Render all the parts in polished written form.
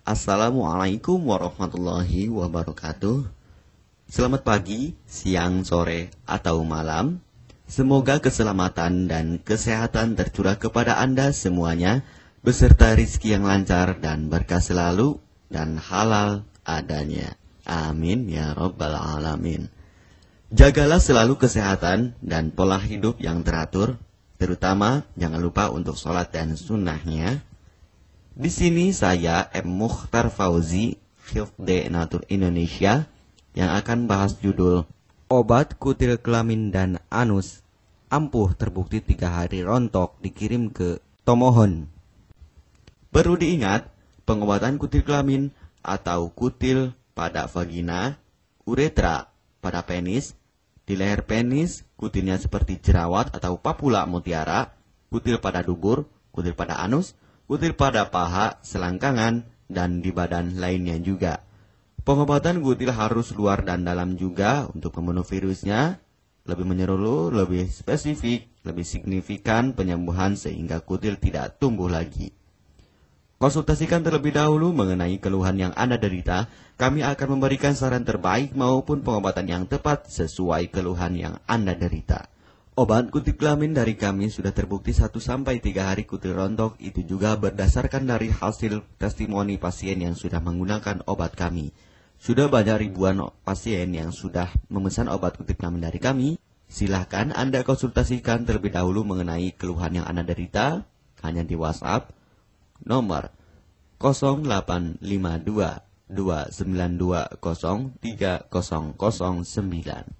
Assalamualaikum warahmatullahi wabarakatuh. Selamat pagi, siang, sore, atau malam. Semoga keselamatan dan kesehatan tercurah kepada Anda semuanya, beserta rizki yang lancar dan berkah selalu, dan halal adanya. Amin ya rabbal alamin. Jagalah selalu kesehatan dan pola hidup yang teratur, terutama jangan lupa untuk sholat dan sunnahnya. Di sini saya M. Mukhtar Fauzi, Hifdz Natur Indonesia, yang akan bahas judul Obat Kutil Kelamin dan Anus ampuh terbukti 3 hari rontok dikirim ke Tomohon. Perlu diingat, pengobatan kutil kelamin atau kutil pada vagina, uretra pada penis, di leher penis, kutilnya seperti jerawat atau papula mutiara, kutil pada dubur, kutil pada anus, kutil pada paha, selangkangan, dan di badan lainnya juga. Pengobatan kutil harus luar dan dalam juga untuk membunuh virusnya, lebih menyeluruh, lebih spesifik, lebih signifikan penyembuhan sehingga kutil tidak tumbuh lagi. Konsultasikan terlebih dahulu mengenai keluhan yang Anda derita, kami akan memberikan saran terbaik maupun pengobatan yang tepat sesuai keluhan yang Anda derita. Obat kutil kelamin dari kami sudah terbukti 1-3 hari kutil rontok, itu juga berdasarkan dari hasil testimoni pasien yang sudah menggunakan obat kami. Sudah banyak ribuan pasien yang sudah memesan obat kutil kelamin dari kami. Silahkan Anda konsultasikan terlebih dahulu mengenai keluhan yang Anda derita, hanya di WhatsApp nomor 0852 292 03009.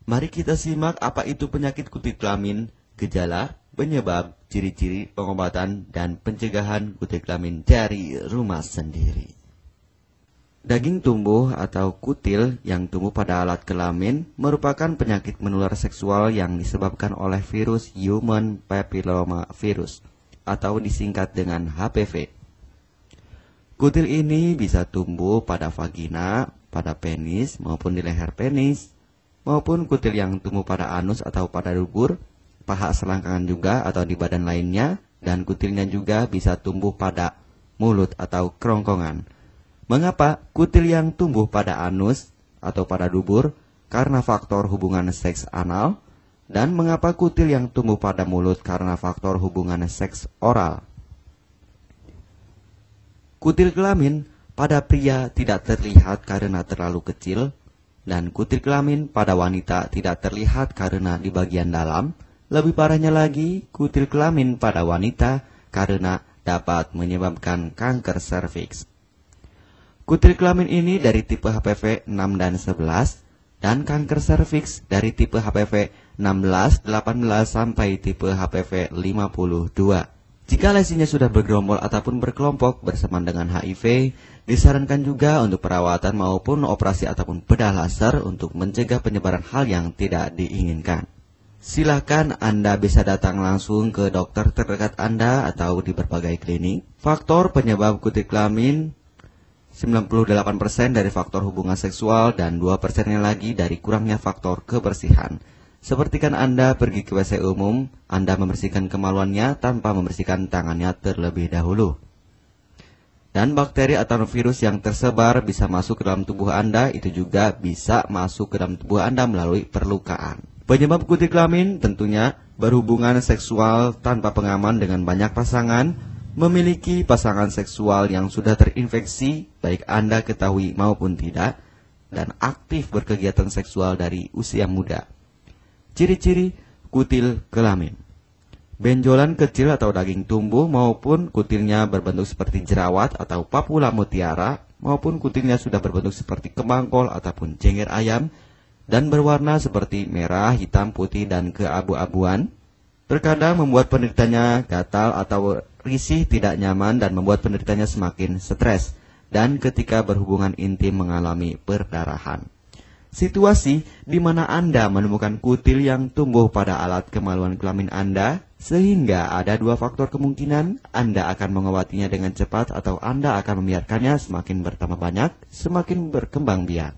Mari kita simak apa itu penyakit kutil kelamin, gejala, penyebab, ciri-ciri, pengobatan, dan pencegahan kutil kelamin dari rumah sendiri. Daging tumbuh atau kutil yang tumbuh pada alat kelamin merupakan penyakit menular seksual yang disebabkan oleh virus Human Papilloma Virus atau disingkat dengan HPV. Kutil ini bisa tumbuh pada vagina, pada penis, maupun di leher penis, maupun kutil yang tumbuh pada anus atau pada dubur, paha selangkangan juga atau di badan lainnya, dan kutilnya juga bisa tumbuh pada mulut atau kerongkongan. Mengapa kutil yang tumbuh pada anus atau pada dubur? Karena faktor hubungan seks anal. Dan mengapa kutil yang tumbuh pada mulut? Karena faktor hubungan seks oral. Kutil kelamin pada pria tidak terlihat karena terlalu kecil, dan kutil kelamin pada wanita tidak terlihat karena di bagian dalam. Lebih parahnya lagi, kutil kelamin pada wanita karena dapat menyebabkan kanker serviks. Kutil kelamin ini dari tipe HPV 6 dan 11, dan kanker serviks dari tipe HPV 16, 18, sampai tipe HPV 52. Jika lesinya sudah bergerombol ataupun berkelompok bersamaan dengan HIV, disarankan juga untuk perawatan maupun operasi ataupun bedah laser untuk mencegah penyebaran hal yang tidak diinginkan. Silakan Anda bisa datang langsung ke dokter terdekat Anda atau di berbagai klinik. Faktor penyebab kutil kelamin 98% dari faktor hubungan seksual dan 2%-nya lagi dari kurangnya faktor kebersihan. Sepertikan Anda pergi ke WC umum, Anda membersihkan kemaluannya tanpa membersihkan tangannya terlebih dahulu. Dan bakteri atau virus yang tersebar bisa masuk ke dalam tubuh Anda, itu juga bisa masuk ke dalam tubuh Anda melalui perlukaan. Penyebab kutil kelamin tentunya berhubungan seksual tanpa pengaman dengan banyak pasangan, memiliki pasangan seksual yang sudah terinfeksi, baik Anda ketahui maupun tidak, dan aktif berkegiatan seksual dari usia muda. Ciri-ciri kutil kelamin: benjolan kecil atau daging tumbuh maupun kutilnya berbentuk seperti jerawat atau papula mutiara, maupun kutilnya sudah berbentuk seperti kembang kol ataupun cengir ayam, dan berwarna seperti merah, hitam, putih, dan keabu-abuan. Terkadang membuat penderitanya gatal atau risih, tidak nyaman, dan membuat penderitanya semakin stres, dan ketika berhubungan intim mengalami perdarahan. Situasi di mana Anda menemukan kutil yang tumbuh pada alat kemaluan kelamin Anda, sehingga ada 2 faktor kemungkinan: Anda akan mengobatinya dengan cepat atau Anda akan membiarkannya semakin bertambah banyak, semakin berkembang biak.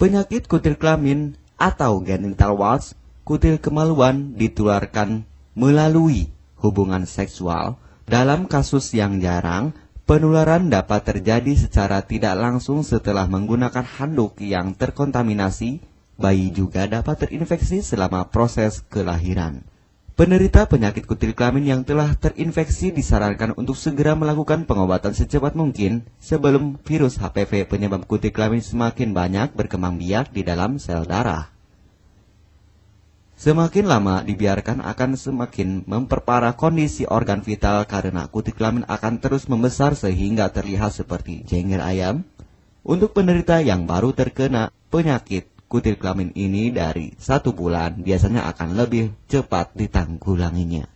Penyakit kutil kelamin atau genital warts, kutil kemaluan, ditularkan melalui hubungan seksual. Dalam kasus yang jarang, Penularan dapat terjadi secara tidak langsung setelah menggunakan handuk yang terkontaminasi. Bayi juga dapat terinfeksi selama proses kelahiran. Penderita penyakit kutil kelamin yang telah terinfeksi disarankan untuk segera melakukan pengobatan secepat mungkin sebelum virus HPV penyebab kutil kelamin semakin banyak berkembang biak di dalam sel darah. Semakin lama dibiarkan akan semakin memperparah kondisi organ vital karena kutil kelamin akan terus membesar sehingga terlihat seperti jengger ayam. Untuk penderita yang baru terkena penyakit kutil kelamin ini dari 1 bulan biasanya akan lebih cepat ditanggulanginya.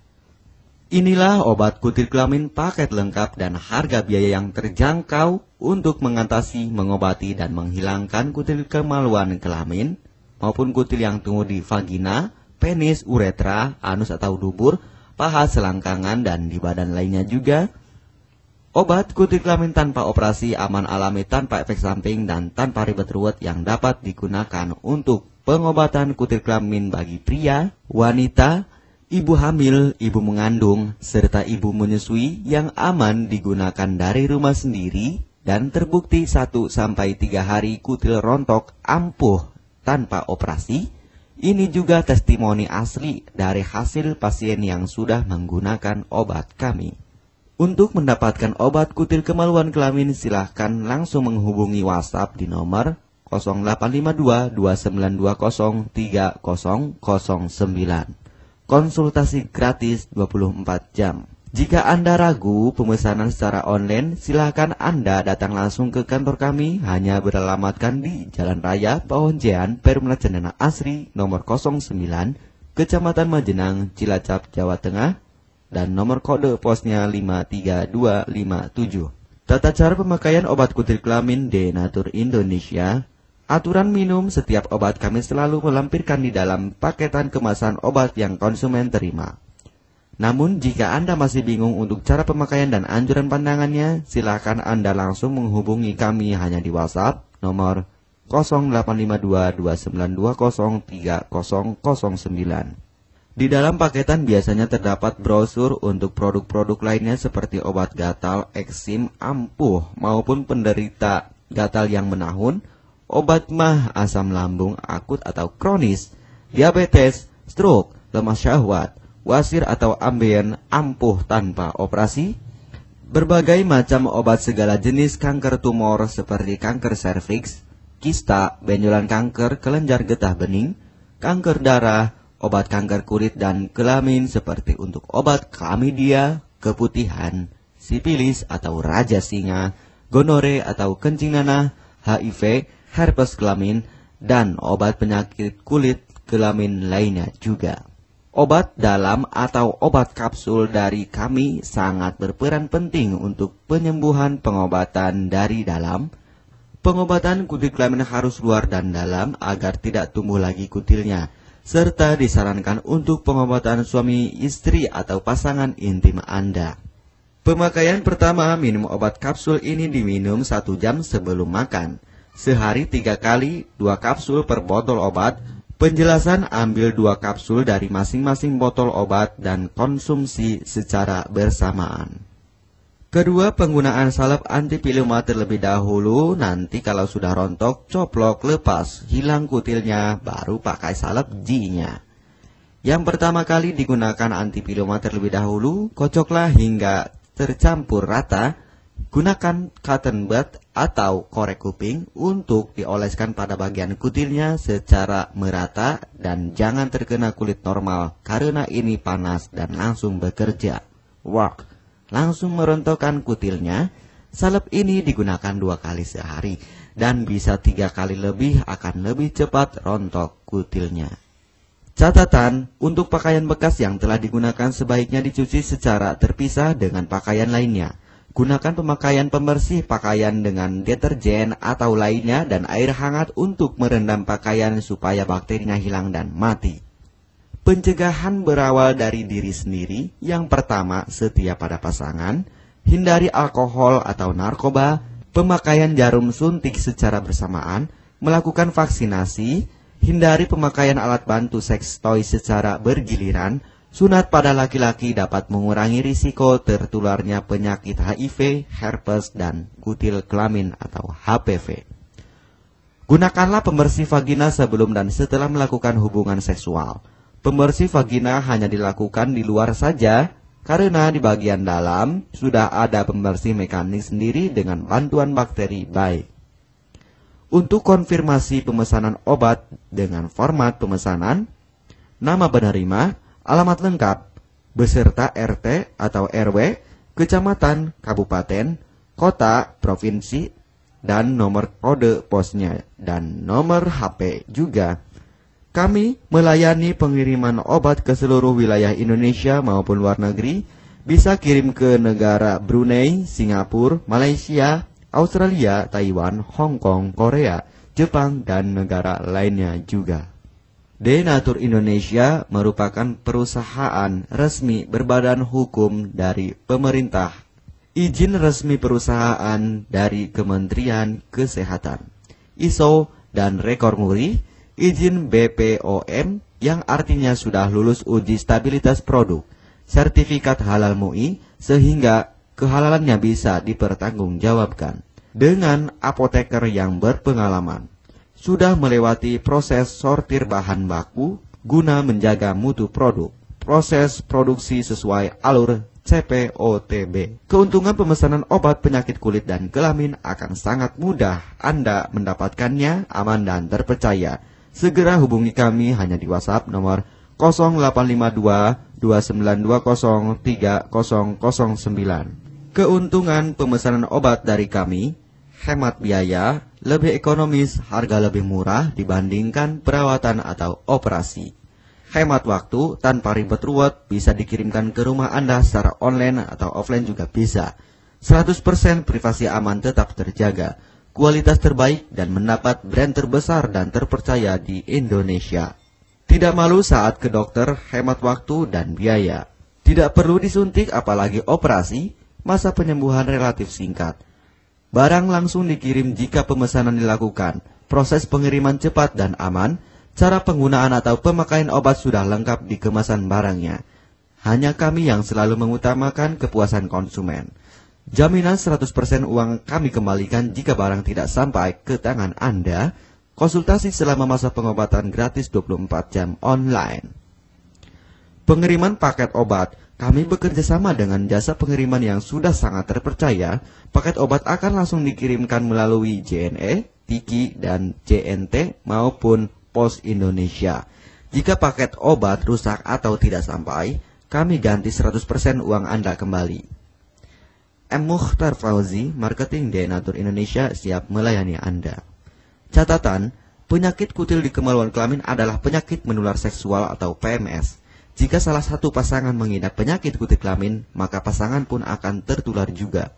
Inilah obat kutil kelamin paket lengkap dan harga biaya yang terjangkau untuk mengatasi, mengobati, dan menghilangkan kutil kemaluan kelamin maupun kutil yang tumbuh di vagina, penis, uretra, anus atau dubur, paha, selangkangan, dan di badan lainnya juga. Obat kutil kelamin tanpa operasi, aman alami, tanpa efek samping, dan tanpa ribet ruwet yang dapat digunakan untuk pengobatan kutil kelamin bagi pria, wanita, ibu hamil, ibu mengandung, serta ibu menyusui yang aman digunakan dari rumah sendiri dan terbukti 1-3 hari kutil rontok ampuh tanpa operasi. Ini juga testimoni asli dari hasil pasien yang sudah menggunakan obat kami. Untuk mendapatkan obat kutil kemaluan kelamin, silahkan langsung menghubungi WhatsApp di nomor 0852 2920 3009. Konsultasi gratis 24 jam. Jika Anda ragu pemesanan secara online, silahkan Anda datang langsung ke kantor kami, hanya beralamatkan di Jalan Raya Pahonjean, Perumna Cendana Asri, nomor 09, Kecamatan Majenang, Cilacap, Jawa Tengah, dan nomor kode posnya 53257. Tata cara pemakaian obat kutil kelamin Denatur Indonesia. Aturan minum setiap obat kami selalu melampirkan di dalam paketan kemasan obat yang konsumen terima. Namun jika Anda masih bingung untuk cara pemakaian dan anjuran pandangannya, silakan Anda langsung menghubungi kami hanya di WhatsApp nomor 0852 2920 3009. Di dalam paketan biasanya terdapat brosur untuk produk-produk lainnya seperti obat gatal, eksim, ampuh, maupun penderita gatal yang menahun, obat mah, asam lambung akut atau kronis, diabetes, stroke, lemah syahwat, wasir atau ambien, ampuh tanpa operasi, berbagai macam obat segala jenis kanker tumor seperti kanker serviks, kista, benjolan kanker, kelenjar getah bening, kanker darah, obat kanker kulit dan kelamin seperti untuk obat klamidia, keputihan, sipilis atau raja singa, gonore atau kencing nanah, HIV, herpes kelamin, dan obat penyakit kulit kelamin lainnya juga. Obat dalam atau obat kapsul dari kami sangat berperan penting untuk penyembuhan pengobatan dari dalam. Pengobatan kutil kelamin harus luar dan dalam agar tidak tumbuh lagi kutilnya, serta disarankan untuk pengobatan suami, istri, atau pasangan intim Anda. Pemakaian pertama, minum obat kapsul ini diminum 1 jam sebelum makan. Sehari 3 kali, 2 kapsul per botol obat. Penjelasan, ambil 2 kapsul dari masing-masing botol obat dan konsumsi secara bersamaan. Kedua, penggunaan salep antipiluma terlebih dahulu, nanti kalau sudah rontok, coplok, lepas, hilang kutilnya, baru pakai salep G-nya. Yang pertama kali digunakan antipiluma terlebih dahulu, kocoklah hingga tercampur rata, gunakan cotton bud atau korek kuping untuk dioleskan pada bagian kutilnya secara merata dan jangan terkena kulit normal, karena ini panas dan langsung bekerja. Langsung merontokkan kutilnya. Salep ini digunakan 2 kali sehari dan bisa 3 kali lebih akan lebih cepat rontok kutilnya. Catatan, untuk pakaian bekas yang telah digunakan sebaiknya dicuci secara terpisah dengan pakaian lainnya. Gunakan pemakaian pembersih pakaian dengan deterjen atau lainnya dan air hangat untuk merendam pakaian supaya bakterinya hilang dan mati. Pencegahan berawal dari diri sendiri. Yang pertama, setia pada pasangan, hindari alkohol atau narkoba, pemakaian jarum suntik secara bersamaan, melakukan vaksinasi, hindari pemakaian alat bantu seks toy secara bergiliran, Sunat pada laki-laki dapat mengurangi risiko tertularnya penyakit HIV, herpes, dan kutil kelamin atau HPV. Gunakanlah pembersih vagina sebelum dan setelah melakukan hubungan seksual. Pembersih vagina hanya dilakukan di luar saja, karena di bagian dalam sudah ada pembersih mekanik sendiri dengan bantuan bakteri baik. Untuk konfirmasi pemesanan obat dengan format pemesanan, nama penerima, alamat lengkap, beserta RT atau RW, kecamatan, kabupaten, kota, provinsi, dan nomor kode posnya, dan nomor HP juga. Kami melayani pengiriman obat ke seluruh wilayah Indonesia maupun luar negeri, bisa kirim ke negara Brunei, Singapura, Malaysia, Australia, Taiwan, Hong Kong, Korea, Jepang, dan negara lainnya juga. Denatur Indonesia merupakan perusahaan resmi berbadan hukum dari pemerintah. Izin resmi perusahaan dari Kementerian Kesehatan, ISO dan rekor muri, izin BPOM yang artinya sudah lulus uji stabilitas produk, sertifikat halal MUI sehingga kehalalannya bisa dipertanggungjawabkan. Dengan apoteker yang berpengalaman, sudah melewati proses sortir bahan baku guna menjaga mutu produk, proses produksi sesuai alur CPOTB. Keuntungan pemesanan obat penyakit kulit dan kelamin akan sangat mudah. Anda mendapatkannya aman dan terpercaya. Segera hubungi kami hanya di WhatsApp nomor 0852 2920 3009. Keuntungan pemesanan obat dari kami, hemat biaya, lebih ekonomis, harga lebih murah dibandingkan perawatan atau operasi. Hemat waktu tanpa ribet ruwet, bisa dikirimkan ke rumah Anda secara online atau offline juga bisa. 100% privasi aman tetap terjaga, kualitas terbaik dan mendapat brand terbesar dan terpercaya di Indonesia. Tidak malu saat ke dokter, hemat waktu dan biaya. Tidak perlu disuntik apalagi operasi, masa penyembuhan relatif singkat. Barang langsung dikirim jika pemesanan dilakukan, proses pengiriman cepat dan aman. Cara penggunaan atau pemakaian obat sudah lengkap di kemasan barangnya. Hanya kami yang selalu mengutamakan kepuasan konsumen. Jaminan 100% uang kami kembalikan jika barang tidak sampai ke tangan Anda. Konsultasi selama masa pengobatan gratis 24 jam online. Pengiriman paket obat. Kami bekerja sama dengan jasa pengiriman yang sudah sangat terpercaya. Paket obat akan langsung dikirimkan melalui JNE, Tiki, dan JNT maupun Pos Indonesia. Jika paket obat rusak atau tidak sampai, kami ganti 100% uang Anda kembali. M. Mukhtar Fauzi, Marketing Denatur Indonesia, siap melayani Anda. Catatan, penyakit kutil di kemaluan kelamin adalah penyakit menular seksual atau PMS. Jika salah satu pasangan mengidap penyakit kutil kelamin, maka pasangan pun akan tertular juga.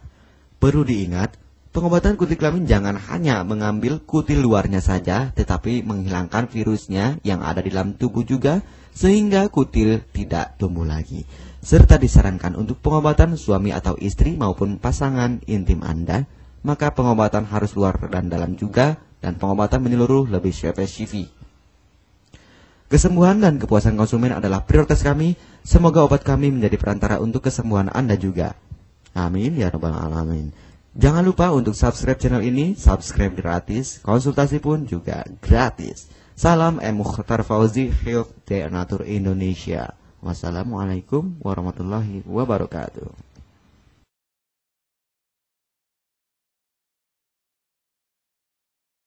Perlu diingat, pengobatan kutil kelamin jangan hanya mengambil kutil luarnya saja, tetapi menghilangkan virusnya yang ada di dalam tubuh juga, sehingga kutil tidak tumbuh lagi. Serta disarankan untuk pengobatan suami atau istri maupun pasangan intim Anda, maka pengobatan harus luar dan dalam juga, dan pengobatan menyeluruh lebih spesifik. Kesembuhan dan kepuasan konsumen adalah prioritas kami. Semoga obat kami menjadi perantara untuk kesembuhan Anda juga. Amin ya rabbal alamin. Jangan lupa untuk subscribe channel ini, subscribe gratis, konsultasi pun juga gratis. Salam M. Mukhtar Fauzi, Health Denatur Indonesia. Wassalamualaikum warahmatullahi wabarakatuh.